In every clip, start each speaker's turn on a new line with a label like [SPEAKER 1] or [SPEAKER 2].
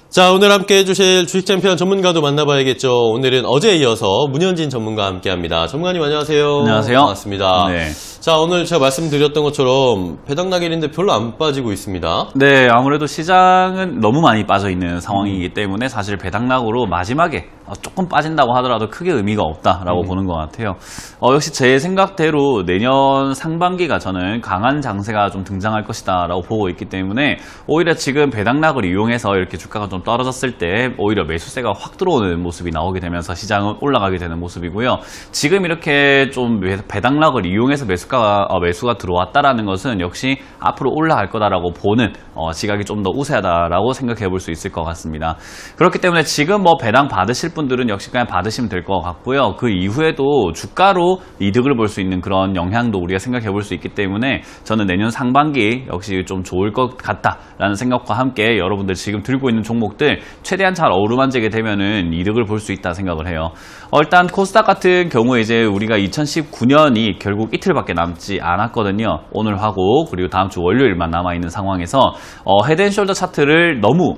[SPEAKER 1] 자, 오늘 함께 해주실 주식 챔피언 전문가도 만나봐야겠죠. 오늘은 어제에 이어서 문현진 전문가와 함께 합니다. 전문가님 안녕하세요.
[SPEAKER 2] 안녕하세요.
[SPEAKER 1] 반갑습니다.
[SPEAKER 2] 네.
[SPEAKER 1] 자, 오늘 제가 말씀드렸던 것처럼 배당락일인데 별로 안 빠지고 있습니다.
[SPEAKER 2] 네, 아무래도 시장은 너무 많이 빠져 있는 상황이기 때문에 사실 배당락으로 마지막에 조금 빠진다고 하더라도 크게 의미가 없다라고 보는 것 같아요. 역시 제 생각대로 내년 상반기가 저는 강한 장세가 좀 등장할 것이다라고 보고 있기 때문에 오히려 지금 배당락을 이용해서 이렇게 주가가 좀 떨어졌을 때 오히려 매수세가 확 들어오는 모습이 나오게 되면서 시장은 올라가게 되는 모습이고요. 지금 이렇게 좀 배당락을 이용해서 매수가 들어왔다라는 것은 역시 앞으로 올라갈 거다라고 보는 시각이 좀 더 우세하다라고 생각해 볼 수 있을 것 같습니다. 그렇기 때문에 지금 배당 받으실 분들은 역시 그냥 받으시면 될 것 같고요. 그 이후에도 주가로 이득을 볼 수 있는 그런 영향도 우리가 생각해 볼 수 있기 때문에 저는 내년 상반기 역시 좀 좋을 것 같다라는 생각과 함께 여러분들 지금 들고 있는 종목들 최대한 잘 어루만지게 되면은 이득을 볼 수 있다 생각을 해요. 일단 코스닥 같은 경우에 이제 우리가 2019년이 결국 이틀밖에 남지 않았거든요. 오늘 하고 그리고 다음 주 월요일만 남아있는 상황에서 헤드앤숄더 차트를 너무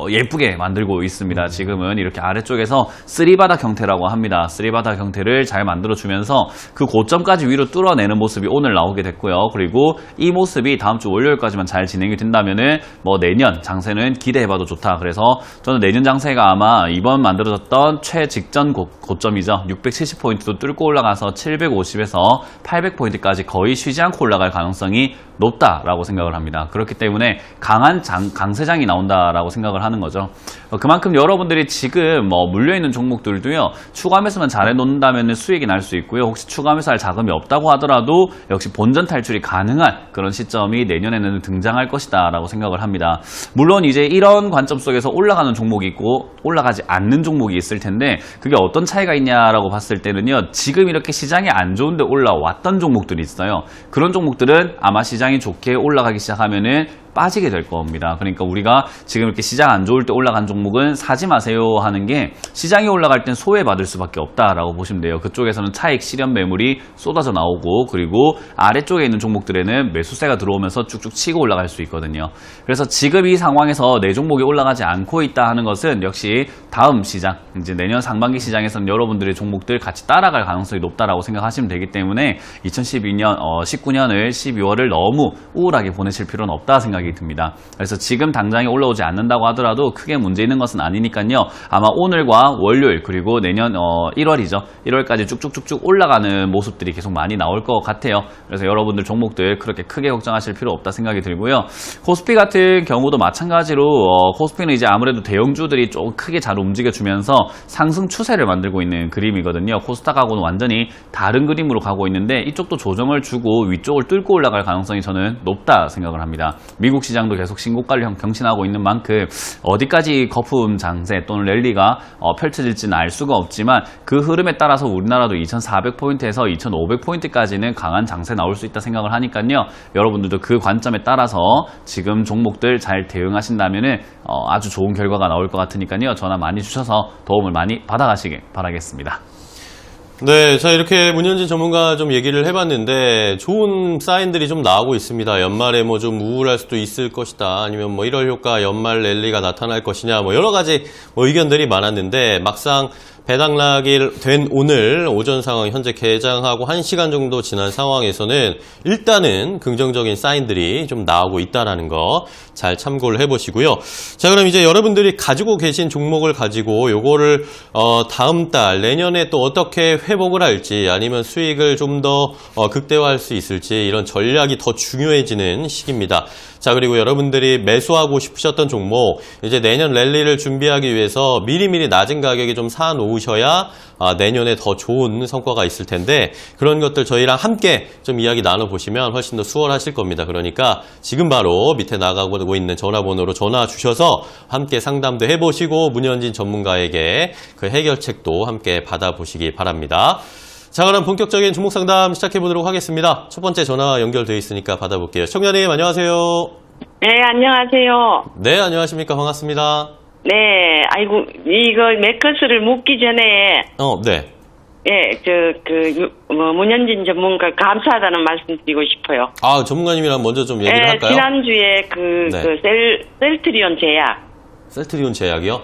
[SPEAKER 2] 예쁘게 만들고 있습니다. 지금은 이렇게 아래쪽에서 쓰리바닥 형태라고 합니다. 쓰리바닥 형태를 잘 만들어주면서 그 고점까지 위로 뚫어내는 모습이 오늘 나오게 됐고요. 그리고 이 모습이 다음 주 월요일까지만 잘 진행이 된다면은 내년 장세는 기대해봐도 좋다. 그래서 저는 내년 장세가 아마 이번 만들어졌던 최직전 고점이죠. 670포인트도 뚫고 올라가서 750에서 800포인트까지 거의 쉬지 않고 올라갈 가능성이 높다라고 생각을 합니다. 그렇기 때문에 강한 강세장이 나온다라고 생각을 하는 거죠. 그만큼 여러분들이 지금 물려있는 종목들도요. 추가 매수만 잘 해놓는다면 수익이 날 수 있고요. 혹시 추가 매수할 자금이 없다고 하더라도 역시 본전 탈출이 가능한 그런 시점이 내년에는 등장할 것이다 라고 생각을 합니다. 물론 이제 이런 관점 속에서 올라가는 종목이 있고 올라가지 않는 종목이 있을 텐데 그게 어떤 차이가 있냐라고 봤을 때는요. 지금 이렇게 시장이 안 좋은데 올라왔던 종목들이 있어요. 그런 종목들은 아마 시장이 좋게 올라가기 시작하면은 빠지게 될 겁니다. 그러니까 우리가 지금 이렇게 시장 안 좋을 때 올라간 종목은 사지 마세요 하는 게 시장이 올라갈 땐 소외받을 수밖에 없다라고 보시면 돼요. 그쪽에서는 차익 실현 매물이 쏟아져 나오고 그리고 아래쪽에 있는 종목들에는 매수세가 들어오면서 쭉쭉 치고 올라갈 수 있거든요. 그래서 지금 이 상황에서 내 종목이 올라가지 않고 있다 하는 것은 역시 다음 시장, 이제 내년 상반기 시장에서는 여러분들의 종목들 같이 따라갈 가능성이 높다라고 생각하시면 되기 때문에 2012년, 19년을 12월을 너무 우울하게 보내실 필요는 없다 생각이 듭니다. 그래서 지금 당장에 올라오지 않는다고 하더라도 크게 문제 있는 것은 아니니까요. 아마 오늘과 월요일 그리고 내년 1월이죠. 1월까지 쭉쭉쭉쭉 올라가는 모습들이 계속 많이 나올 것 같아요. 그래서 여러분들 종목들 그렇게 크게 걱정하실 필요 없다 생각이 들고요. 코스피 같은 경우도 마찬가지로 코스피는 이제 아무래도 대형주들이 좀 크게 잘 움직여주면서 상승 추세를 만들고 있는 그림이거든요. 코스닥하고는 완전히 다른 그림으로 가고 있는데 이쪽도 조정을 주고 위쪽을 뚫고 올라갈 가능성이 저는 높다 생각을 합니다. 미국 시장도 계속 신고가를 경신하고 있는 만큼 어디까지 거품 장세 또는 랠리가 펼쳐질지는 알 수가 없지만 그 흐름에 따라서 우리나라도 2400포인트에서 2500포인트까지는 강한 장세 나올 수 있다 생각을 하니까요. 여러분들도 그 관점에 따라서 지금 종목들 잘 대응하신다면 아주 좋은 결과가 나올 것 같으니까요. 전화 많이 주셔서 도움을 많이 받아가시길 바라겠습니다.
[SPEAKER 1] 네, 자, 이렇게 문현진 전문가 좀 얘기를 해봤는데 좋은 사인들이 좀 나오고 있습니다. 연말에 좀 우울할 수도 있을 것이다. 아니면 1월 효과 연말 랠리가 나타날 것이냐, 여러 가지 의견들이 많았는데 막상 배당락이 된 오늘 오전 상황 현재 개장하고 1시간 정도 지난 상황에서는 일단은 긍정적인 사인들이 좀 나오고 있다는 거 잘 참고를 해보시고요. 자, 그럼 이제 여러분들이 가지고 계신 종목을 가지고 요거를 다음 달 내년에 또 어떻게 회복을 할지 아니면 수익을 좀 더 극대화할 수 있을지 이런 전략이 더 중요해지는 시기입니다. 자, 그리고 여러분들이 매수하고 싶으셨던 종목 이제 내년 랠리를 준비하기 위해서 미리미리 낮은 가격에 좀 사놓으셔야 내년에 더 좋은 성과가 있을 텐데 그런 것들 저희랑 함께 좀 이야기 나눠보시면 훨씬 더 수월하실 겁니다. 그러니까 지금 바로 밑에 나가고 있는 전화번호로 전화 주셔서 함께 상담도 해보시고 문현진 전문가에게 그 해결책도 함께 받아보시기 바랍니다. 자, 그럼 본격적인 종목 상담 시작해보도록 하겠습니다. 첫 번째 전화 연결되어 있으니까 받아볼게요. 청년님 안녕하세요.
[SPEAKER 3] 네, 안녕하세요.
[SPEAKER 1] 네, 안녕하십니까. 반갑습니다.
[SPEAKER 3] 네, 아이고, 이거 맥커스를 묻기 전에,
[SPEAKER 1] 네.
[SPEAKER 3] 문현진 전문가 감사하다는 말씀 드리고 싶어요.
[SPEAKER 1] 전문가님이랑 먼저 좀 얘기를 할까요?
[SPEAKER 3] 지난주에 셀트리온 제약.
[SPEAKER 1] 셀트리온 제약이요?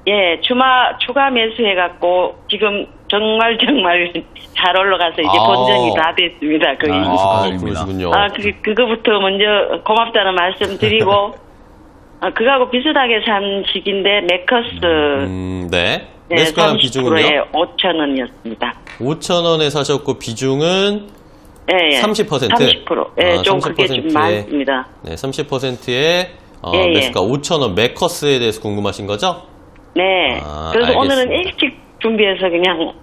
[SPEAKER 3] 예, 추가 매수해갖고 지금 정말 잘 올라가서 이제
[SPEAKER 1] 아.
[SPEAKER 3] 본전이 다 됐습니다. 거의.
[SPEAKER 2] 축하드립니다.
[SPEAKER 1] 그러시군요.
[SPEAKER 3] 그거부터 먼저 고맙다는 말씀 드리고, 그거하고 비슷하게 산 시기인데, 매커스.
[SPEAKER 1] 네.
[SPEAKER 3] 네,
[SPEAKER 1] 매수가랑 비중은요?
[SPEAKER 3] 5,000원이었습니다.
[SPEAKER 1] 5,000원에 사셨고, 비중은
[SPEAKER 3] 예, 예.
[SPEAKER 1] 30%?
[SPEAKER 3] 30%. 예, 좀 그게 좀
[SPEAKER 1] 30%에
[SPEAKER 3] 많습니다.
[SPEAKER 1] 네, 30%의
[SPEAKER 3] 예, 예.
[SPEAKER 1] 매수가 5,000원 매커스에 대해서 궁금하신 거죠?
[SPEAKER 3] 네.
[SPEAKER 1] 아,
[SPEAKER 3] 그래서
[SPEAKER 1] 알겠습니다.
[SPEAKER 3] 오늘은 일찍 준비해서 그냥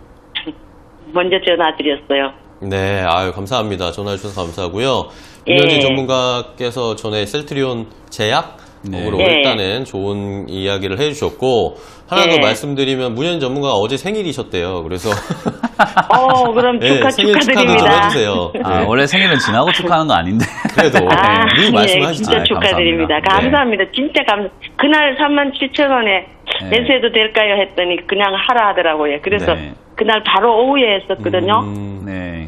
[SPEAKER 3] 먼저 전화드렸어요.
[SPEAKER 1] 네, 아유, 감사합니다. 전화해 주셔서 감사하고요.
[SPEAKER 3] 예.
[SPEAKER 1] 문현진 전문가께서 전에 셀트리온 제약으로
[SPEAKER 3] 네.
[SPEAKER 1] 일단은 좋은 이야기를 해주셨고, 하나 더
[SPEAKER 3] 예.
[SPEAKER 1] 말씀드리면 문현진 전문가가 어제 생일이셨대요. 그래서
[SPEAKER 3] 그럼
[SPEAKER 1] 네, 생일 축하도 좀
[SPEAKER 3] 축하드립니다.
[SPEAKER 1] 해주세요.
[SPEAKER 2] 아,
[SPEAKER 1] 네.
[SPEAKER 2] 원래 생일은 지나고 축하하는 거 아닌데.
[SPEAKER 1] 그래도
[SPEAKER 3] 아,
[SPEAKER 1] 늘
[SPEAKER 3] 예,
[SPEAKER 1] 말씀하시죠.
[SPEAKER 3] 진짜
[SPEAKER 2] 아,
[SPEAKER 3] 축하드립니다.
[SPEAKER 2] 감사합니다.
[SPEAKER 3] 감사합니다. 진짜 그날 37,000원에
[SPEAKER 2] 네.
[SPEAKER 3] 매수해도 될까요? 했더니 그냥 하라 하더라고요. 그래서
[SPEAKER 2] 네.
[SPEAKER 3] 그날 바로 오후에 했었거든요.
[SPEAKER 2] 네.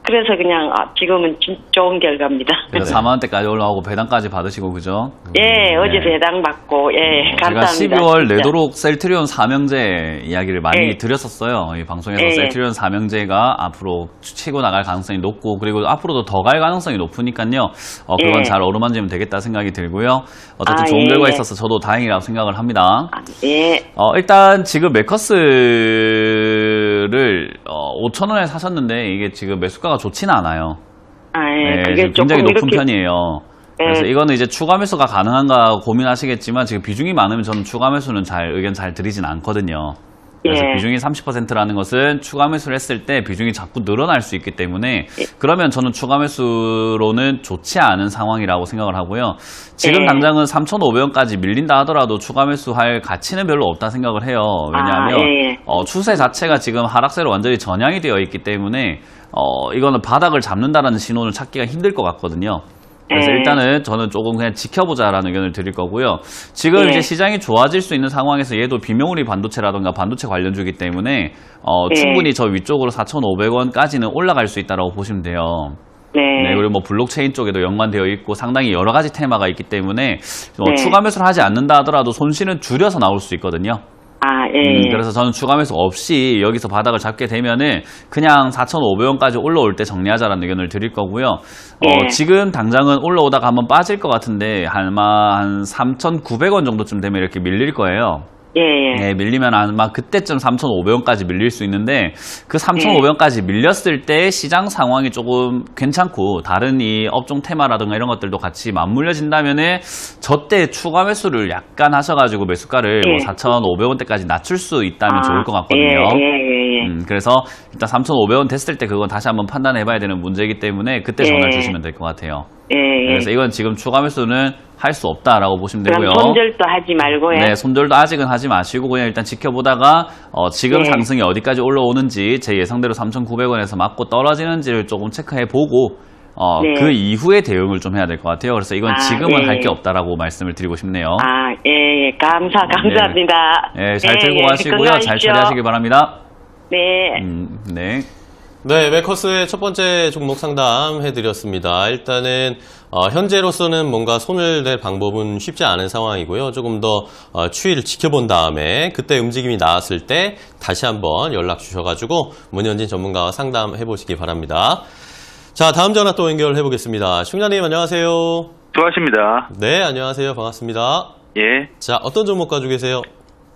[SPEAKER 3] 그래서 그냥 그러면 좋은 결과입니다.
[SPEAKER 2] 그래서 4만 원대까지 올라오고 배당까지 받으시고 그죠?
[SPEAKER 3] 예, 어제
[SPEAKER 2] 네.
[SPEAKER 3] 배당 받고 예,
[SPEAKER 2] 제가
[SPEAKER 3] 감사합니다.
[SPEAKER 2] 12월
[SPEAKER 3] 진짜.
[SPEAKER 2] 내도록 셀트리온 삼형제 이야기를 많이
[SPEAKER 3] 예.
[SPEAKER 2] 드렸었어요. 이 방송에서
[SPEAKER 3] 예, 예.
[SPEAKER 2] 셀트리온 삼형제가 앞으로 치고 나갈 가능성이 높고 그리고 앞으로도 더 갈 가능성이 높으니까요. 그건
[SPEAKER 3] 예.
[SPEAKER 2] 잘 어루만지면 되겠다 생각이 들고요. 어쨌든
[SPEAKER 3] 아,
[SPEAKER 2] 좋은
[SPEAKER 3] 예,
[SPEAKER 2] 결과
[SPEAKER 3] 예.
[SPEAKER 2] 있어서 저도 다행이라고 생각을 합니다.
[SPEAKER 3] 예,
[SPEAKER 2] 일단 지금 매커스를 5,000원에 사셨는데 이게 지금 매수가가 좋지는 않아요.
[SPEAKER 3] 예,
[SPEAKER 2] 네,
[SPEAKER 3] 그게
[SPEAKER 2] 지금 굉장히
[SPEAKER 3] 조금
[SPEAKER 2] 높은
[SPEAKER 3] 이렇게
[SPEAKER 2] 편이에요.
[SPEAKER 3] 예.
[SPEAKER 2] 그래서 이거는 이제 추가 매수가 가능한가 고민하시겠지만 지금 비중이 많으면 저는 추가 매수는 의견 잘 드리진 않거든요. 그래서
[SPEAKER 3] 예.
[SPEAKER 2] 비중이 30%라는 것은 추가 매수를 했을 때 비중이 자꾸 늘어날 수 있기 때문에 그러면 저는 추가 매수로는 좋지 않은 상황이라고 생각을 하고요. 지금
[SPEAKER 3] 예.
[SPEAKER 2] 당장은 3,500원까지 밀린다 하더라도 추가 매수할 가치는 별로 없다 생각을 해요. 왜냐하면
[SPEAKER 3] 예.
[SPEAKER 2] 추세 자체가 지금 하락세로 완전히 전향이 되어 있기 때문에 이거는 바닥을 잡는다라는 신호를 찾기가 힘들 것 같거든요. 그래서
[SPEAKER 3] 예.
[SPEAKER 2] 일단은 저는 조금 그냥 지켜보자라는 의견을 드릴 거고요. 지금
[SPEAKER 3] 예.
[SPEAKER 2] 이제 시장이 좋아질 수 있는 상황에서 얘도 비메모리 반도체라든가 반도체 관련주기 때문에
[SPEAKER 3] 예.
[SPEAKER 2] 충분히 저 위쪽으로 4,500원까지는 올라갈 수 있다고 보시면 돼요.
[SPEAKER 3] 네.
[SPEAKER 2] 네, 그리고 뭐 블록체인 쪽에도 연관되어 있고 상당히 여러 가지 테마가 있기 때문에
[SPEAKER 3] 네.
[SPEAKER 2] 추가 매수를 하지 않는다 하더라도 손실은 줄여서 나올 수 있거든요.
[SPEAKER 3] 예.
[SPEAKER 2] 그래서 저는 추가 매수 없이 여기서 바닥을 잡게 되면은 그냥 4,500원까지 올라올 때 정리하자라는 의견을 드릴 거고요.
[SPEAKER 3] 예.
[SPEAKER 2] 지금 당장은 올라오다가 한번 빠질 것 같은데 아마 한 3,900원 정도쯤 되면 이렇게 밀릴 거예요.
[SPEAKER 3] 예, 예.
[SPEAKER 2] 네, 밀리면 아마 그때쯤 3,500원까지 밀릴 수 있는데 그 3,500원까지 밀렸을 때 시장 상황이 조금 괜찮고 다른 이 업종 테마라든가 이런 것들도 같이 맞물려진다면은 저때 추가 매수를 약간 하셔가지고 매수가를
[SPEAKER 3] 예.
[SPEAKER 2] 뭐 4,500원대까지 낮출 수 있다면 좋을 것 같거든요.
[SPEAKER 3] 예.
[SPEAKER 2] 그래서 일단 3,500원 됐을 때 그건 다시 한번 판단해봐야 되는 문제이기 때문에 그때
[SPEAKER 3] 예.
[SPEAKER 2] 전화를 주시면 될 것 같아요.
[SPEAKER 3] 예.
[SPEAKER 2] 그래서 이건 지금 추가 매수는 할 수 없다라고 보시면 되고요.
[SPEAKER 3] 그럼 손절도 하지 말고요.
[SPEAKER 2] 네, 손절도 아직은 하지 마시고 그냥 일단 지켜보다가 지금
[SPEAKER 3] 네.
[SPEAKER 2] 상승이 어디까지 올라오는지 제 예상대로 3,900원에서 맞고 떨어지는지를 조금 체크해보고
[SPEAKER 3] 네.
[SPEAKER 2] 그 이후에 대응을 좀 해야 될 것 같아요. 그래서 이건 지금은
[SPEAKER 3] 네.
[SPEAKER 2] 할 게 없다라고 말씀을 드리고 싶네요.
[SPEAKER 3] 예. 감사합니다.
[SPEAKER 2] 네, 잘 들고
[SPEAKER 3] 예.
[SPEAKER 2] 가시고요. 잘
[SPEAKER 3] 건강하십시오.
[SPEAKER 2] 처리하시길 바랍니다.
[SPEAKER 3] 네.
[SPEAKER 2] 네.
[SPEAKER 1] 네, 매커스의 첫 번째 종목 상담 해드렸습니다. 일단은 현재로서는 뭔가 손을 댈 방법은 쉽지 않은 상황이고요. 조금 더 추이를 지켜본 다음에 그때 움직임이 나왔을 때 다시 한번 연락 주셔가지고 문현진 전문가와 상담해 보시기 바랍니다. 자, 다음 전화 또 연결해 보겠습니다. 충자님 안녕하세요.
[SPEAKER 4] 수고하십니다.
[SPEAKER 1] 네, 안녕하세요. 반갑습니다.
[SPEAKER 4] 예,
[SPEAKER 1] 자, 어떤 종목 가지고 계세요?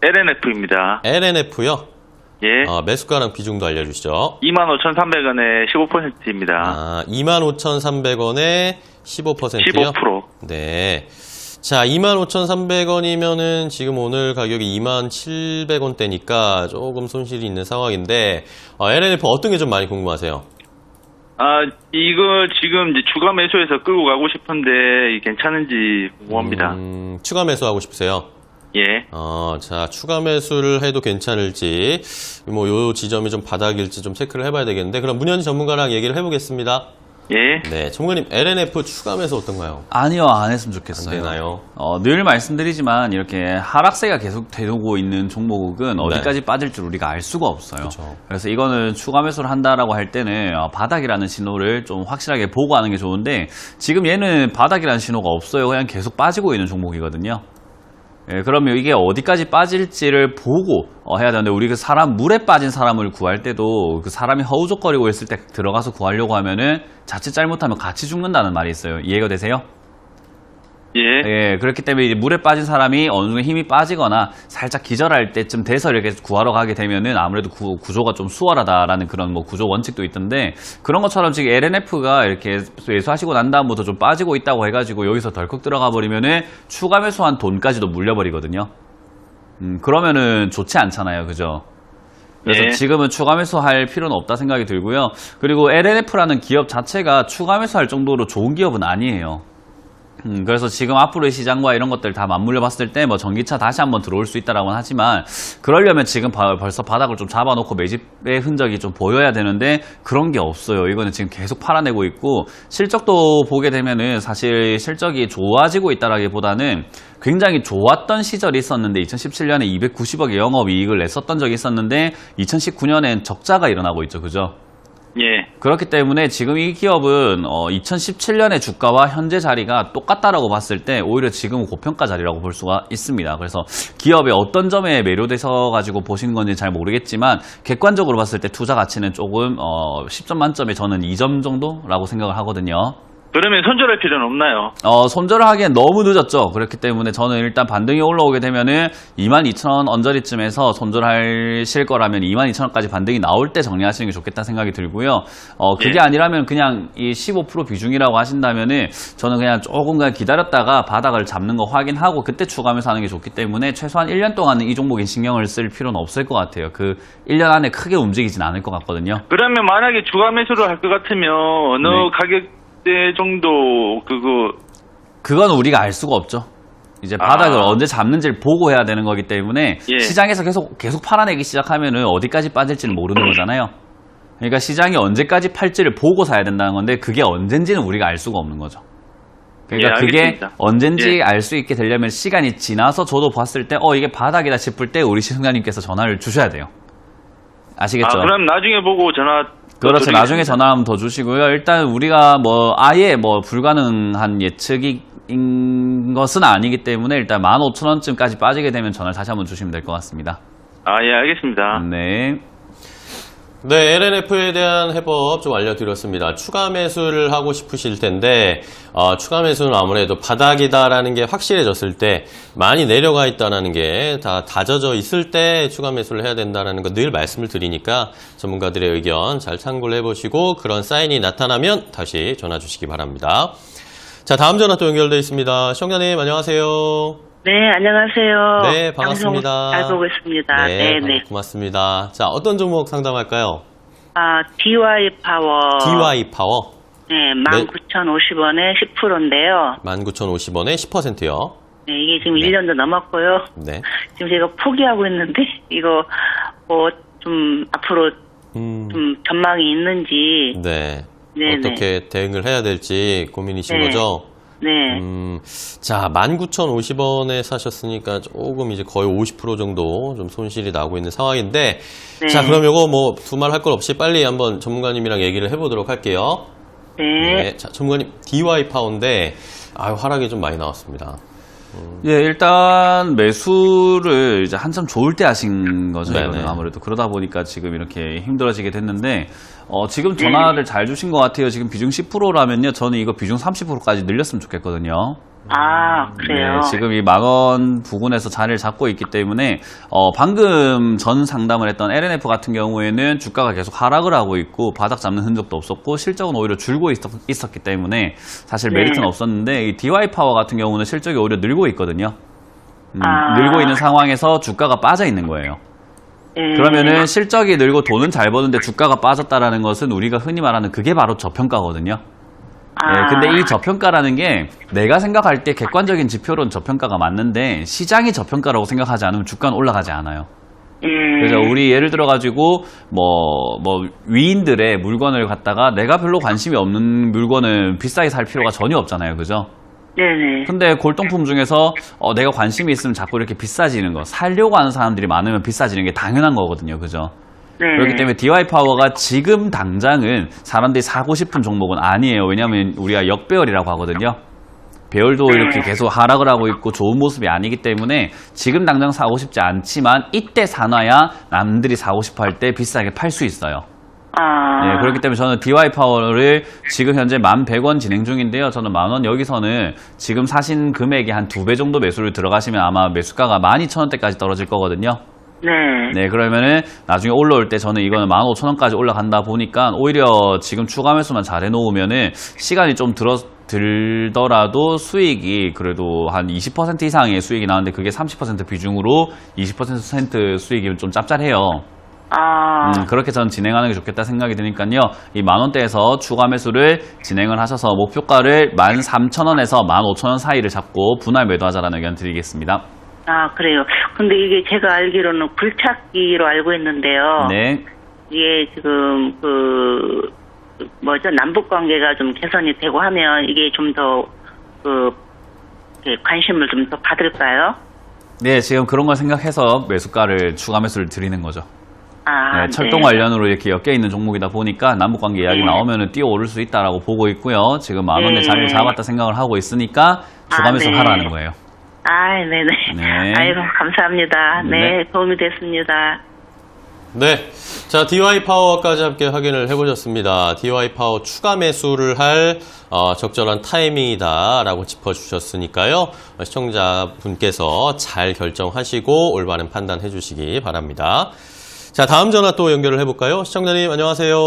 [SPEAKER 4] LNF입니다.
[SPEAKER 1] LNF요?
[SPEAKER 4] 예,
[SPEAKER 1] 매수가랑 비중도 알려주시죠.
[SPEAKER 4] 25,300원에 15%입니다.
[SPEAKER 1] 25,300원에 15%요?
[SPEAKER 4] 15%.
[SPEAKER 1] 네. 자, 25,300원이면은 지금 오늘 가격이 27,000원대니까 조금 손실이 있는 상황인데, LNF 어떤 게 좀 많이 궁금하세요?
[SPEAKER 4] 이거 지금 이제 추가 매수해서 끌고 가고 싶은데 괜찮은지 궁금합니다.
[SPEAKER 1] 추가 매수하고 싶으세요?
[SPEAKER 4] 예,
[SPEAKER 1] 자, 추가 매수를 해도 괜찮을지, 요 지점이 좀 바닥일지 좀 체크를 해봐야 되겠는데, 그럼 문현지 전문가랑 얘기를 해보겠습니다.
[SPEAKER 4] 예,
[SPEAKER 1] 네, 전문가님, LNF 추가 매수 어떤가요?
[SPEAKER 2] 아니요, 안 했으면
[SPEAKER 1] 안
[SPEAKER 2] 좋겠어요.
[SPEAKER 1] 되나요?
[SPEAKER 2] 늘 말씀드리지만 이렇게 하락세가 계속 되고 있는 종목은 어디까지 빠질 줄 우리가 알 수가 없어요.
[SPEAKER 1] 그쵸.
[SPEAKER 2] 그래서 이거는 추가 매수를 한다라고 할 때는 바닥이라는 신호를 좀 확실하게 보고 하는 게 좋은데 지금 얘는 바닥이라는 신호가 없어요. 그냥 계속 빠지고 있는 종목이거든요. 예, 그러면 이게 어디까지 빠질지를 보고 해야 되는데 우리 그 사람 물에 빠진 사람을 구할 때도 그 사람이 허우적거리고 있을 때 들어가서 구하려고 하면은 자칫 잘못하면 같이 죽는다는 말이 있어요. 이해가 되세요?
[SPEAKER 4] 예.
[SPEAKER 2] 예, 그렇기 때문에 이제 물에 빠진 사람이 어느 정도 힘이 빠지거나 살짝 기절할 때쯤 돼서 이렇게 구하러 가게 되면은 아무래도 구조가 좀 수월하다라는 그런 뭐 구조 원칙도 있던데 그런 것처럼 지금 LNF가 이렇게 매수하시고 난 다음부터 좀 빠지고 있다고 해가지고 여기서 덜컥 들어가 버리면은 추가 매수한 돈까지도 물려버리거든요. 그러면은 좋지 않잖아요. 그죠? 그래서
[SPEAKER 4] 예.
[SPEAKER 2] 지금은 추가 매수할 필요는 없다 생각이 들고요. 그리고 LNF라는 기업 자체가 추가 매수할 정도로 좋은 기업은 아니에요. 그래서 지금 앞으로의 시장과 이런 것들 다 맞물려 봤을 때 뭐 전기차 다시 한번 들어올 수 있다라고는 하지만 그러려면 지금 벌써 바닥을 좀 잡아놓고 매집의 흔적이 좀 보여야 되는데 그런 게 없어요. 이거는 지금 계속 팔아내고 있고 실적도 보게 되면은 사실 실적이 좋아지고 있다라기보다는 굉장히 좋았던 시절이 있었는데 2017년에 290억의 영업이익을 냈었던 적이 있었는데 2019년엔 적자가 일어나고 있죠. 그죠?
[SPEAKER 4] 예.
[SPEAKER 2] 그렇기 때문에 지금 이 기업은 2017년의 주가와 현재 자리가 똑같다라고 봤을 때 오히려 지금은 고평가 자리라고 볼 수가 있습니다. 그래서 기업의 어떤 점에 매료돼서 가지고 보신 건지 잘 모르겠지만 객관적으로 봤을 때 투자 가치는 조금 10점 만점에 저는 2점 정도라고 생각을 하거든요.
[SPEAKER 4] 그러면 손절할 필요는 없나요?
[SPEAKER 2] 손절을 하기엔 너무 늦었죠. 그렇기 때문에 저는 일단 반등이 올라오게 되면은 22,000원 언저리쯤에서 손절하실 거라면 22,000원까지 반등이 나올 때 정리하시는 게 좋겠다 생각이 들고요. 그게
[SPEAKER 4] 예.
[SPEAKER 2] 아니라면 그냥 이 15% 비중이라고 하신다면은 저는 그냥 조금 그냥 기다렸다가 바닥을 잡는 거 확인하고 그때 추가하면서 하는 게 좋기 때문에 최소한 1년 동안은 이 종목에 신경을 쓸 필요는 없을 것 같아요. 그 1년 안에 크게 움직이진 않을 것 같거든요.
[SPEAKER 4] 그러면 만약에 추가 매수를 할 것 같으면 어느
[SPEAKER 2] 네.
[SPEAKER 4] 가격대 정도
[SPEAKER 2] 그건 우리가 알 수가 없죠. 이제 바닥을 언제 잡는지를 보고 해야 되는 거기 때문에
[SPEAKER 4] 예.
[SPEAKER 2] 시장에서 계속 팔아내기 시작하면은 어디까지 빠질지는 모르는 거잖아요. 그러니까 시장이 언제까지 팔지를 보고 사야 된다는 건데 그게 언젠지는 우리가 알 수가 없는 거죠. 그러니까
[SPEAKER 4] 예,
[SPEAKER 2] 그게
[SPEAKER 4] 알겠습니다.
[SPEAKER 2] 언젠지
[SPEAKER 4] 예.
[SPEAKER 2] 알 수 있게 되려면 시간이 지나서 저도 봤을 때 이게 바닥이다 싶을 때 우리 시청자님께서 전화를 주셔야 돼요. 아시겠죠?
[SPEAKER 4] 그럼 나중에 보고 전화
[SPEAKER 2] 그렇죠.
[SPEAKER 4] 드리겠습니다.
[SPEAKER 2] 나중에 전화 한번 더 주시고요. 일단 우리가 아예 불가능한 예측인 것은 아니기 때문에 일단 15,000원쯤까지 빠지게 되면 전화를 다시 한번 주시면 될 것 같습니다.
[SPEAKER 4] 예, 알겠습니다.
[SPEAKER 2] 네.
[SPEAKER 1] 네, LNF에 대한 해법 좀 알려드렸습니다. 추가 매수를 하고 싶으실 텐데 추가 매수는 아무래도 바닥이다라는 게 확실해졌을 때 많이 내려가 있다는 게 다 다져져 있을 때 추가 매수를 해야 된다는 거 늘 말씀을 드리니까 전문가들의 의견 잘 참고를 해보시고 그런 사인이 나타나면 다시 전화 주시기 바랍니다. 자, 다음 전화 또 연결되어 있습니다. 시청자님 안녕하세요.
[SPEAKER 3] 네, 안녕하세요.
[SPEAKER 1] 네, 반갑습니다.
[SPEAKER 3] 방송 잘 보고 있습니다. 네.
[SPEAKER 1] 고맙습니다. 자, 어떤 종목 상담할까요?
[SPEAKER 3] DY 파워.
[SPEAKER 1] DY 파워.
[SPEAKER 3] 네, 19,050원에 10%인데요.
[SPEAKER 1] 19,050원에 10%요.
[SPEAKER 3] 네, 이게 지금 1년도 넘었고요.
[SPEAKER 1] 네.
[SPEAKER 3] 지금 제가 포기하고 있는데, 이거, 좀, 앞으로 좀 전망이 있는지.
[SPEAKER 1] 네.
[SPEAKER 3] 네네.
[SPEAKER 1] 어떻게 대응을 해야 될지 고민이신
[SPEAKER 3] 네.
[SPEAKER 1] 거죠?
[SPEAKER 3] 네.
[SPEAKER 1] 자, 19,050원에 사셨으니까 조금 이제 거의 50% 정도 좀 손실이 나고 있는 상황인데,
[SPEAKER 3] 네.
[SPEAKER 1] 자, 그럼 요거 두말 할 것 없이 빨리 한번 전문가님이랑 얘기를 해보도록 할게요.
[SPEAKER 3] 네.
[SPEAKER 1] 자, 전문가님, DY 파워인데, 하락이 좀 많이 나왔습니다.
[SPEAKER 2] 예, 일단 매수를 이제 한참 좋을 때 하신 거죠.
[SPEAKER 1] 네네.
[SPEAKER 2] 이거는 아무래도 그러다 보니까 지금 이렇게 힘들어지게 됐는데 지금 전화를 잘 주신 것 같아요. 지금 비중 10%라면요. 저는 이거 비중 30%까지 늘렸으면 좋겠거든요.
[SPEAKER 3] 그래요.
[SPEAKER 2] 네, 지금 이 만원 부근에서 자리를 잡고 있기 때문에 방금 전 상담을 했던 LNF 같은 경우에는 주가가 계속 하락을 하고 있고 바닥 잡는 흔적도 없었고 실적은 오히려 줄고 있었기 때문에 사실 메리트는 없었는데 이 DY 파워 같은 경우는 실적이 오히려 늘고 있거든요. 늘고 있는 상황에서 주가가 빠져 있는 거예요. 그러면은 실적이 늘고 돈은 잘 버는데 주가가 빠졌다라는 것은 우리가 흔히 말하는 그게 바로 저평가거든요. 네, 근데 이 저평가라는 게 내가 생각할 때 객관적인 지표로는 저평가가 맞는데 시장이 저평가라고 생각하지 않으면 주가는 올라가지 않아요. 그래서 우리 예를 들어가지고 위인들의 물건을 갖다가 내가 별로 관심이 없는 물건은 비싸게 살 필요가 전혀 없잖아요. 그죠?
[SPEAKER 3] 네네.
[SPEAKER 2] 근데 골동품 중에서 내가 관심이 있으면 자꾸 이렇게 비싸지는 거 사려고 하는 사람들이 많으면 비싸지는 게 당연한 거거든요. 그죠?
[SPEAKER 3] 네.
[SPEAKER 2] 그렇기 때문에 DY 파워가 지금 당장은 사람들이 사고 싶은 종목은 아니에요. 왜냐하면 우리가 역배열이라고 하거든요. 배열도 이렇게 계속 하락을 하고 있고 좋은 모습이 아니기 때문에 지금 당장 사고 싶지 않지만 이때 사놔야 남들이 사고 싶어 할 때 비싸게 팔 수 있어요. 네, 그렇기 때문에 저는 DY 파워를 지금 현재 11,100원 진행 중인데요. 저는 10,000원 여기서는 지금 사신 금액의 한 2배 정도 매수를 들어가시면 아마 매수가가 12,000원대까지 떨어질 거거든요.
[SPEAKER 3] 네.
[SPEAKER 2] 네, 그러면은 나중에 올라올 때 저는 이거는 15,000원까지 올라간다 보니까 오히려 지금 추가 매수만 잘 해놓으면은 시간이 좀 들더라도 수익이 그래도 한 20% 이상의 수익이 나오는데 그게 30% 비중으로 20% 수익이면 좀 짭짤해요. 그렇게 저는 진행하는 게 좋겠다 생각이 드니까요. 이 10,000원대에서 추가 매수를 진행을 하셔서 목표가를 13,000원에서 15,000원 사이를 잡고 분할 매도하자라는 의견 드리겠습니다.
[SPEAKER 3] 아, 그래요. 근데 이게 제가 알기로는 굴착기로 알고 있는데요.
[SPEAKER 2] 네.
[SPEAKER 3] 이게 지금 남북 관계가 좀 개선이 되고 하면 이게 좀 더 관심을 좀 더 받을까요?
[SPEAKER 2] 네, 지금 그런 걸 생각해서 매수가를 추가 매수를 드리는 거죠. 네, 철도
[SPEAKER 3] 네.
[SPEAKER 2] 관련으로 이렇게 엮여 있는 종목이다 보니까 남북관계 이야기 나오면은 뛰어오를 수 있다라고 보고 있고요. 지금 10,000원대 자리를 잡았다 생각을 하고 있으니까 추가 매수를
[SPEAKER 3] 네.
[SPEAKER 2] 하라는 거예요.
[SPEAKER 3] 네네.
[SPEAKER 2] 네.
[SPEAKER 3] 아이고, 감사합니다. 네,
[SPEAKER 2] 네.
[SPEAKER 3] 도움이 됐습니다.
[SPEAKER 1] 네. 자, DY 파워까지 함께 확인을 해보셨습니다. DY 파워 추가 매수를 할 적절한 타이밍이다라고 짚어주셨으니까요. 시청자분께서 잘 결정하시고 올바른 판단해 주시기 바랍니다. 자, 다음 전화 또 연결을 해볼까요? 시청자님, 안녕하세요.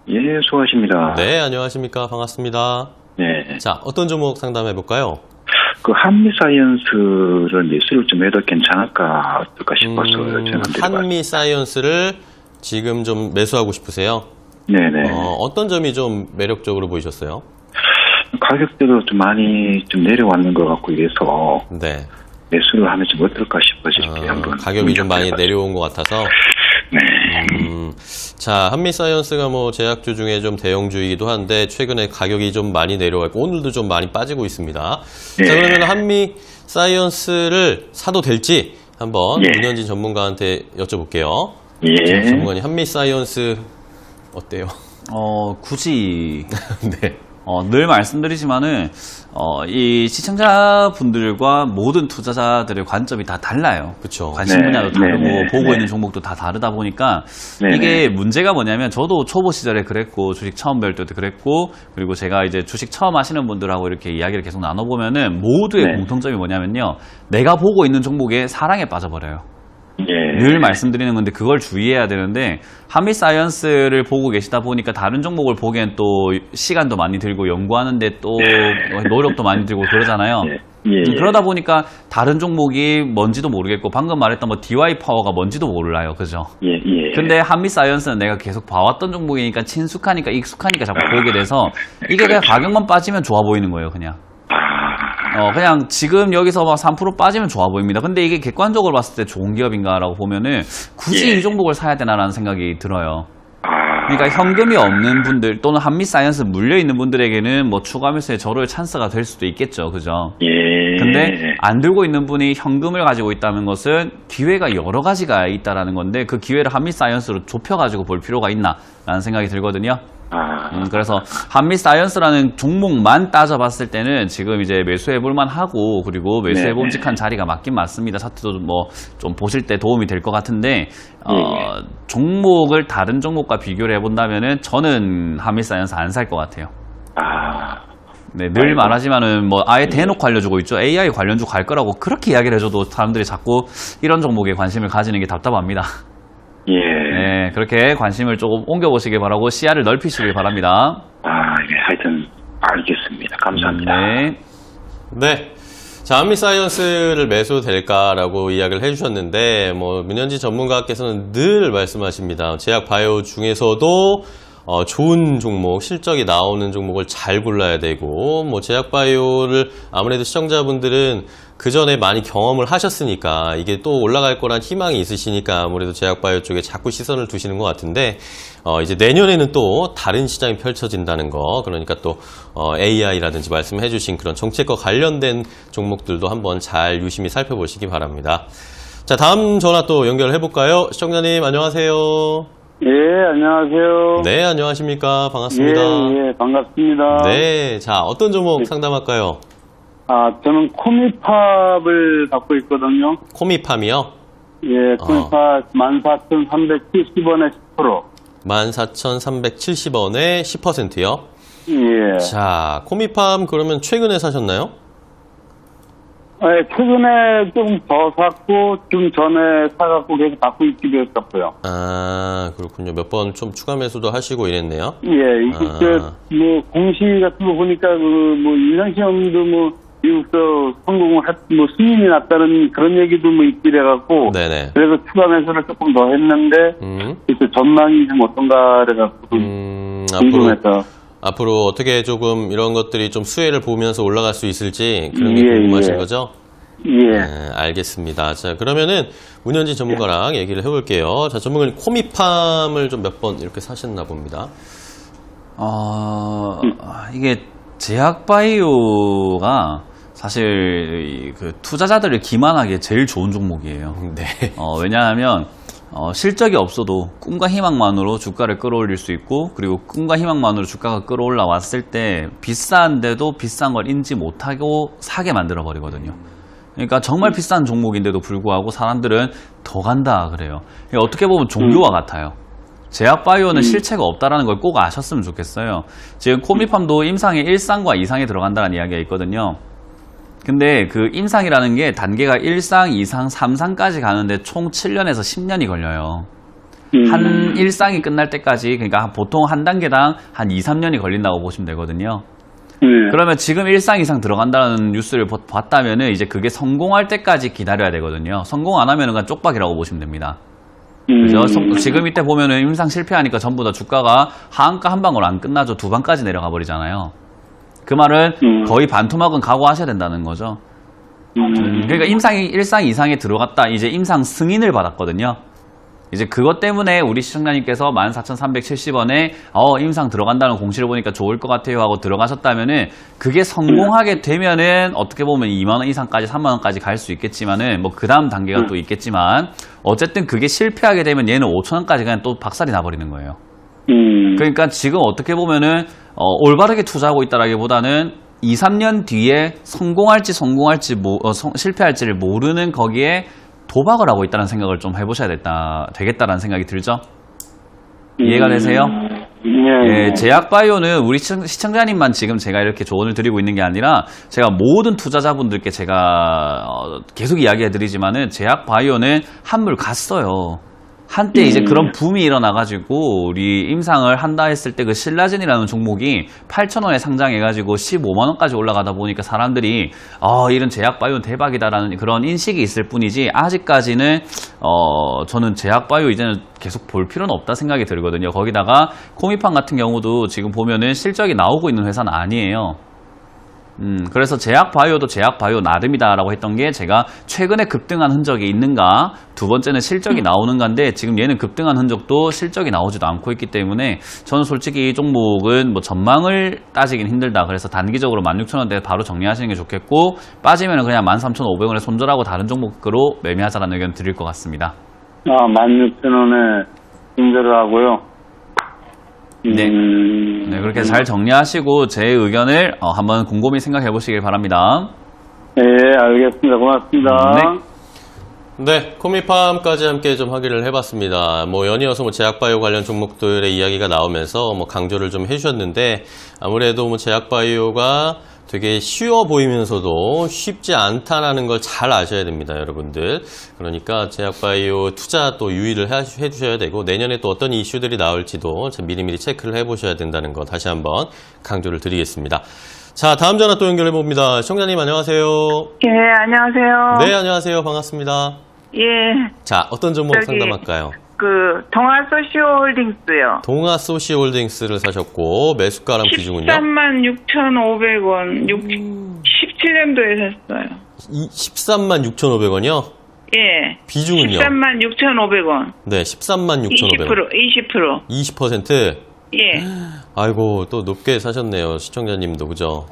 [SPEAKER 5] 예, 수고하십니다.
[SPEAKER 1] 네, 안녕하십니까. 반갑습니다.
[SPEAKER 5] 네.
[SPEAKER 1] 자, 어떤 종목 상담해볼까요?
[SPEAKER 5] 그 한미사이언스를 매수를 좀 해도 괜찮을까, 어떨까 싶어서 전화드려봤습니다.
[SPEAKER 1] 한미사이언스를 지금 좀 매수하고 싶으세요?
[SPEAKER 5] 네네.
[SPEAKER 1] 어떤 점이 좀 매력적으로 보이셨어요?
[SPEAKER 5] 가격대도 좀 많이 좀 내려왔는 것 같고 이래서
[SPEAKER 1] 네.
[SPEAKER 5] 매수를 하면 좀 어떨까 싶어서 한번.
[SPEAKER 1] 가격이 좀 많이 내려온 것 같아서.
[SPEAKER 5] 네.
[SPEAKER 1] 자, 한미사이언스가 뭐 제약주 중에 좀 대형주이기도 한데 최근에 가격이 좀 많이 내려가 있고 오늘도 좀 많이 빠지고 있습니다.
[SPEAKER 5] 네.
[SPEAKER 1] 자, 그러면 한미사이언스를 사도 될지 한번
[SPEAKER 5] 네.
[SPEAKER 1] 문현진 전문가한테 여쭤볼게요.
[SPEAKER 5] 예.
[SPEAKER 1] 전문가님, 한미사이언스 어때요?
[SPEAKER 2] 굳이
[SPEAKER 1] 네.
[SPEAKER 2] 늘 말씀드리지만은 이 시청자분들과 모든 투자자들의 관점이 다 달라요.
[SPEAKER 1] 그쵸.
[SPEAKER 2] 관심
[SPEAKER 5] 네,
[SPEAKER 2] 분야도 다르고
[SPEAKER 5] 네, 네,
[SPEAKER 2] 보고
[SPEAKER 5] 네.
[SPEAKER 2] 있는 종목도 다 다르다 보니까
[SPEAKER 5] 네,
[SPEAKER 2] 이게
[SPEAKER 5] 네.
[SPEAKER 2] 문제가 뭐냐면 저도 초보 시절에 그랬고 주식 처음 배울 때도 그랬고 그리고 제가 이제 주식 처음 하시는 분들하고 이렇게 이야기를 계속 나눠보면은 모두의
[SPEAKER 5] 네.
[SPEAKER 2] 공통점이 뭐냐면요. 내가 보고 있는 종목에 사랑에 빠져버려요.
[SPEAKER 5] 예.
[SPEAKER 2] 늘 말씀드리는 건데 그걸 주의해야 되는데 한미사이언스를 보고 계시다 보니까 다른 종목을 보기엔 또 시간도 많이 들고 연구하는데 또 노력도 많이 들고 그러잖아요.
[SPEAKER 5] 예. 예.
[SPEAKER 2] 그러다 보니까 다른 종목이 뭔지도 모르겠고 방금 말했던 뭐 DY 파워가 뭔지도 몰라요. 그죠?
[SPEAKER 5] 예. 예.
[SPEAKER 2] 근데 한미사이언스는 내가 계속 봐왔던 종목이니까 친숙하니까 익숙하니까 자꾸 보게 돼서 이게 그냥 가격만 빠지면 좋아 보이는 거예요. 그냥. 그냥 지금 여기서 막 3% 빠지면 좋아 보입니다. 근데 이게 객관적으로 봤을 때 좋은 기업인가라고 보면은 굳이
[SPEAKER 5] 예.
[SPEAKER 2] 이 종목을 사야 되나라는 생각이 들어요. 그러니까 현금이 없는 분들 또는 한미사이언스 물려있는 분들에게는 뭐 추가 매수의 저럴 찬스가 될 수도 있겠죠. 그죠?
[SPEAKER 5] 예.
[SPEAKER 2] 근데 안 들고 있는 분이 현금을 가지고 있다는 것은 기회가 여러 가지가 있다라는 건데 그 기회를 한미사이언스로 좁혀가지고 볼 필요가 있나라는 생각이 들거든요. 그래서 한미사이언스라는 종목만 따져봤을 때는 지금 이제 매수해볼만 하고 그리고 매수해봄직한 자리가 맞긴 맞습니다. 차트도 뭐 좀 보실 때 도움이 될 것 같은데 종목을 다른 종목과 비교를 해본다면은 저는 한미사이언스 안 살 것 같아요. 네, 늘 말하지만은 뭐 아예 대놓고 알려주고 있죠. AI 관련주 갈 거라고 그렇게 이야기를 해줘도 사람들이 자꾸 이런 종목에 관심을 가지는 게 답답합니다.
[SPEAKER 5] 예.
[SPEAKER 2] 네, 그렇게 관심을 조금 옮겨보시길 바라고 시야를 넓히시길 바랍니다.
[SPEAKER 5] 예. 하여튼 알겠습니다. 감사합니다.
[SPEAKER 2] 네.
[SPEAKER 1] 네. 자, 한미사이언스를 매수될까라고 이야기를 해주셨는데, 뭐, 문현지 전문가께서는 늘 말씀하십니다. 제약 바이오 중에서도 좋은 종목, 실적이 나오는 종목을 잘 골라야 되고, 뭐, 제약 바이오를 아무래도 시청자분들은 그 전에 많이 경험을 하셨으니까 이게 또 올라갈 거란 희망이 있으시니까 아무래도 제약 바이오 쪽에 자꾸 시선을 두시는 것 같은데, 이제 내년에는 또 다른 시장이 펼쳐진다는 거, 그러니까 또 AI라든지 말씀해 주신 그런 정책과 관련된 종목들도 한번 잘 유심히 살펴보시기 바랍니다. 자, 다음 전화 또 연결해 볼까요? 시청자님 안녕하세요.
[SPEAKER 6] 예, 안녕하세요.
[SPEAKER 1] 네, 안녕하십니까? 반갑습니다.
[SPEAKER 6] 예, 반갑습니다.
[SPEAKER 1] 네, 자, 어떤 종목 상담할까요?
[SPEAKER 6] 저는 코미팝을 갖고 있거든요.
[SPEAKER 1] 코미팜이요?
[SPEAKER 6] 예, 코미팝 14,370원에 10%.
[SPEAKER 1] 14,370원에 10%요?
[SPEAKER 6] 예.
[SPEAKER 1] 자, 코미팜 그러면 최근에 사셨나요?
[SPEAKER 6] 예, 최근에 좀 더 샀고, 좀 전에 사갖고 계속 갖고 있기도 했었고요.
[SPEAKER 1] 아, 그렇군요. 몇 번 좀 추가 매수도 하시고 이랬네요.
[SPEAKER 6] 예, 이게 공시 같은 거 보니까 인상시험도 미국서 성공을 승인이 났다는 그런 얘기도 있기도 해갖고.
[SPEAKER 1] 네네.
[SPEAKER 6] 그래서 추가 매수를 조금 더 했는데, 그래서 전망이 좀 어떤가 그래갖고 궁금해서.
[SPEAKER 1] 앞으로 어떻게 조금 이런 것들이 좀 수혜를 보면서 올라갈 수 있을지 그런 게 궁금하신 거죠?
[SPEAKER 6] 예.
[SPEAKER 1] 네, 알겠습니다. 자, 그러면은 문현진 전문가랑 얘기를 해볼게요. 자, 전문가님 코미팜을 좀 몇 번 이렇게 사셨나 봅니다.
[SPEAKER 2] 이게 제약바이오가 사실 그 투자자들을 기만하기에 제일 좋은 종목이에요.
[SPEAKER 1] 네.
[SPEAKER 2] 왜냐하면 실적이 없어도 꿈과 희망만으로 주가를 끌어올릴 수 있고, 그리고 꿈과 희망만으로 주가가 끌어올라왔을 때 비싼데도 비싼 걸 인지 못하고 사게 만들어 버리거든요. 그러니까 정말 비싼 종목인데도 불구하고 사람들은 더 간다 그래요. 어떻게 보면 종교와 같아요. 제약바이오는 실체가 없다는 걸 꼭 아셨으면 좋겠어요. 지금 코미팜도 임상에 1상과 2상에 들어간다는 이야기가 있거든요. 근데 그 임상이라는 게 단계가 1상, 2상, 3상까지 가는데 총 7년에서 10년이 걸려요. 한 1상이 끝날 때까지, 그러니까 보통 한 단계당 한 2, 3년이 걸린다고 보시면 되거든요. 그러면 지금 1상 이상 들어간다는 뉴스를 봤다면은 이제 그게 성공할 때까지 기다려야 되거든요. 성공 안 하면은 그냥 쪽박이라고 보시면 됩니다. 그죠? 지금 이때 보면은 임상 실패하니까 전부 다 주가가 하한가 한 방울 안 끝나죠. 두 방까지 내려가 버리잖아요. 그 말은 거의 반토막은 각오하셔야 된다는 거죠. 그러니까 임상이 1상, 2상에 들어갔다. 이제 임상 승인을 받았거든요. 이제 그것 때문에 우리 시청자님께서 14,370원에 임상 들어간다는 공시를 보니까 좋을 것 같아요 하고 들어가셨다면은, 그게 성공하게 되면은 어떻게 보면 2만원 이상까지 3만원까지 갈 수 있겠지만은 그 다음 단계가 또 있겠지만, 어쨌든 그게 실패하게 되면 얘는 5천원까지 그냥 또 박살이 나버리는 거예요. 그러니까 지금 어떻게 보면은 올바르게 투자하고 있다라기보다는 2, 3년 뒤에 성공할지 실패할지를 모르는 거기에 도박을 하고 있다는 생각을 좀 해보셔야 되겠다라는 생각이 들죠? 이해가 되세요? 예, 제약바이오는 우리 시청자님만 지금 제가 이렇게 조언을 드리고 있는 게 아니라, 제가 모든 투자자분들께 제가 계속 이야기해드리지만은, 제약바이오는 한물 갔어요. 한때 이제 그런 붐이 일어나가지고 우리 임상을 한다 했을 때 그 신라젠이라는 종목이 8,000원에 상장해가지고 15만원까지 올라가다 보니까 사람들이 이런 제약바이오는 대박이다라는 그런 인식이 있을 뿐이지, 아직까지는 저는 제약바이오 이제는 계속 볼 필요는 없다 생각이 들거든요. 거기다가 코미팜 같은 경우도 지금 보면은 실적이 나오고 있는 회사는 아니에요. 그래서 제약바이오도 제약바이오 나름이다라고 했던 게, 제가 최근에 급등한 흔적이 있는가, 두 번째는 실적이 나오는 건데, 지금 얘는 급등한 흔적도 실적이 나오지도 않고 있기 때문에 저는 솔직히 이 종목은 전망을 따지긴 힘들다. 그래서 단기적으로 16,000원대 바로 정리하시는 게 좋겠고, 빠지면 그냥 13,500원에 손절하고 다른 종목으로 매매하자라는 의견 드릴 것 같습니다.
[SPEAKER 6] 16,000원에 손절을 하고요.
[SPEAKER 2] 네, 그렇게 잘 정리하시고 제 의견을 한번 곰곰이 생각해 보시길 바랍니다.
[SPEAKER 6] 네, 알겠습니다. 고맙습니다.
[SPEAKER 1] 네, 코미팜까지 함께 좀 확인을 해봤습니다. 연이어서 제약바이오 관련 종목들의 이야기가 나오면서 강조를 좀 해주셨는데, 아무래도 제약바이오가 되게 쉬워 보이면서도 쉽지 않다라는 걸 잘 아셔야 됩니다, 여러분들. 그러니까 제약바이오 투자 또 유의를 해주셔야 되고, 내년에 또 어떤 이슈들이 나올지도 미리미리 체크를 해보셔야 된다는 거 다시 한번 강조를 드리겠습니다. 자, 다음 전화 또 연결해 봅니다. 시청자님 안녕하세요.
[SPEAKER 3] 예, 안녕하세요.
[SPEAKER 1] 네, 안녕하세요. 반갑습니다.
[SPEAKER 3] 예.
[SPEAKER 1] 자, 어떤 종목 상담할까요?
[SPEAKER 3] 동아소시홀딩스요.
[SPEAKER 1] 동아소시홀딩스를 사셨고, 매수가랑 비중은요?
[SPEAKER 3] 136,500원. 17년도에 샀어요.
[SPEAKER 1] 136,500원이요?
[SPEAKER 3] 예.
[SPEAKER 1] 비중은요?
[SPEAKER 3] 136,500원.
[SPEAKER 1] 네, 136,500원.
[SPEAKER 3] 20%. 예.
[SPEAKER 1] 아이고, 또 높게 사셨네요. 시청자님도, 그죠?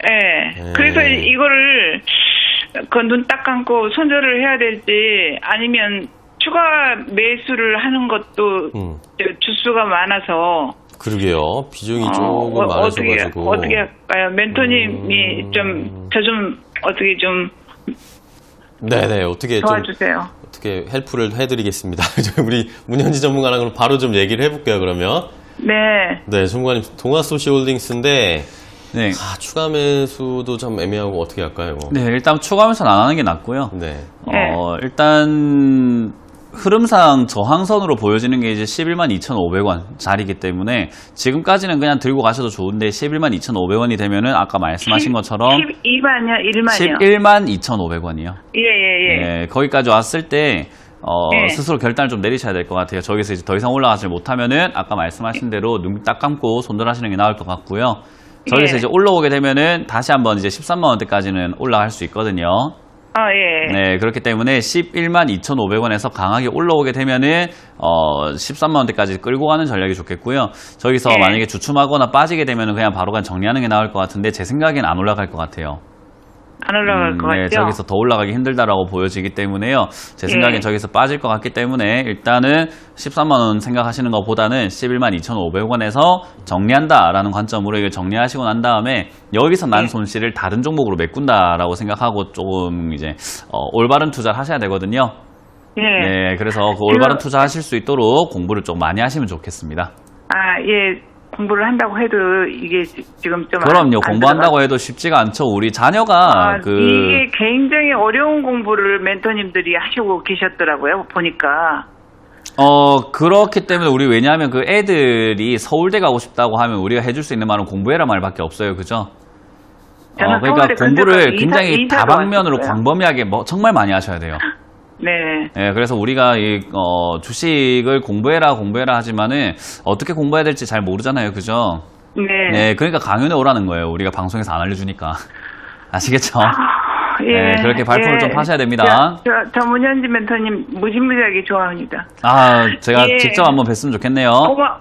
[SPEAKER 3] 예. 그래서 이거를 눈 딱 감고 손절을 해야 될지, 아니면 추가 매수를 하는 것도 주수가 많아서.
[SPEAKER 1] 그러게요. 비중이 조금 많으셔가지고.
[SPEAKER 3] 어떻게 할까요? 멘토님이 저 좀 어떻게 좀
[SPEAKER 1] 네네, 어떻게 좀,
[SPEAKER 3] 도와주세요.
[SPEAKER 1] 어떻게 헬프를 해드리겠습니다. 우리 문현지 전문가랑 그럼 바로 좀 얘기를 해볼게요, 그러면.
[SPEAKER 3] 네.
[SPEAKER 1] 네, 전문가님, 동아소시홀딩스인데,
[SPEAKER 2] 네.
[SPEAKER 1] 추가 매수도 좀 애매하고 어떻게 할까요?
[SPEAKER 2] 네, 일단 추가 매수는 안 하는 게 낫고요.
[SPEAKER 1] 네.
[SPEAKER 2] 일단 흐름상 저항선으로 보여지는 게 이제 11만 2,500원 자리이기 때문에 지금까지는 그냥 들고 가셔도 좋은데 11만 2,500원이 되면은 아까 말씀하신 것처럼
[SPEAKER 3] 12만이요? 1만이요?
[SPEAKER 2] 11만 2,500원이요.
[SPEAKER 3] 예.
[SPEAKER 2] 네, 거기까지 왔을 때
[SPEAKER 3] 네.
[SPEAKER 2] 스스로 결단을 좀 내리셔야 될 것 같아요. 저기서 이제 더 이상 올라가지 못하면은 아까 말씀하신 대로 눈 딱 감고 손절하시는 게 나을 것 같고요. 저기서
[SPEAKER 3] 예.
[SPEAKER 2] 이제 올라오게 되면은 다시 한번 이제 13만 원대까지는 올라갈 수 있거든요.
[SPEAKER 3] 예.
[SPEAKER 2] 네, 그렇기 때문에 11만 2,500원에서 강하게 올라오게 되면은 13만 원대까지 끌고 가는 전략이 좋겠고요. 저기서
[SPEAKER 3] 네.
[SPEAKER 2] 만약에 주춤하거나 빠지게 되면은 그냥 바로 정리하는 게 나을 것 같은데 제 생각엔 안 올라갈 것 같아요.
[SPEAKER 3] 안 올라갈 것
[SPEAKER 2] 네,
[SPEAKER 3] 같죠?
[SPEAKER 2] 저기서 더 올라가기 힘들다라고 보여지기 때문에요. 제 생각엔
[SPEAKER 3] 예.
[SPEAKER 2] 저기서 빠질 것 같기 때문에 일단은 13만 원 생각하시는 것보다는 11만 2,500원에서 정리한다라는 관점으로 이걸 정리하시고 난 다음에 여기서 난
[SPEAKER 3] 예.
[SPEAKER 2] 손실을 다른 종목으로 메꾼다라고 생각하고 조금 이제 올바른 투자를 하셔야 되거든요.
[SPEAKER 3] 예.
[SPEAKER 2] 네, 그래서 그 올바른 투자하실 수 있도록 공부를 좀 많이 하시면 좋겠습니다.
[SPEAKER 3] 예. 공부를 한다고 해도 이게 지금 좀
[SPEAKER 2] 그럼요,
[SPEAKER 3] 안
[SPEAKER 2] 공부한다고 해도 쉽지가 않죠. 우리 자녀가
[SPEAKER 3] 이게 굉장히 어려운 공부를 멘토님들이 하시고 계셨더라고요. 보니까.
[SPEAKER 2] 그렇기 때문에 우리 왜냐하면 그 애들이 서울대 가고 싶다고 하면 우리가 해줄 수 있는 말은 공부해라 말밖에 없어요. 그죠?
[SPEAKER 3] 저는
[SPEAKER 2] 그러니까
[SPEAKER 3] 서울대
[SPEAKER 2] 공부를
[SPEAKER 3] 근처까지
[SPEAKER 2] 굉장히
[SPEAKER 3] 이사도
[SPEAKER 2] 다방면으로
[SPEAKER 3] 왔었어요.
[SPEAKER 2] 광범위하게 정말 많이 하셔야 돼요.
[SPEAKER 3] 네.
[SPEAKER 2] 네, 그래서 우리가 주식을 공부해라 하지만은 어떻게 공부해야 될지 잘 모르잖아요. 그죠?
[SPEAKER 3] 네.
[SPEAKER 2] 네, 그러니까 강연에 오라는 거예요. 우리가 방송에서 안 알려주니까. 아시겠죠?
[SPEAKER 3] 예.
[SPEAKER 2] 네, 그렇게 발품을 좀 파셔야 됩니다.
[SPEAKER 3] 저 문현지 멘토님 무지무지하게 좋아합니다.
[SPEAKER 2] 제가
[SPEAKER 3] 예.
[SPEAKER 2] 직접 한번 뵀으면 좋겠네요.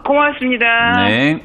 [SPEAKER 3] 고맙습니다.
[SPEAKER 2] 네.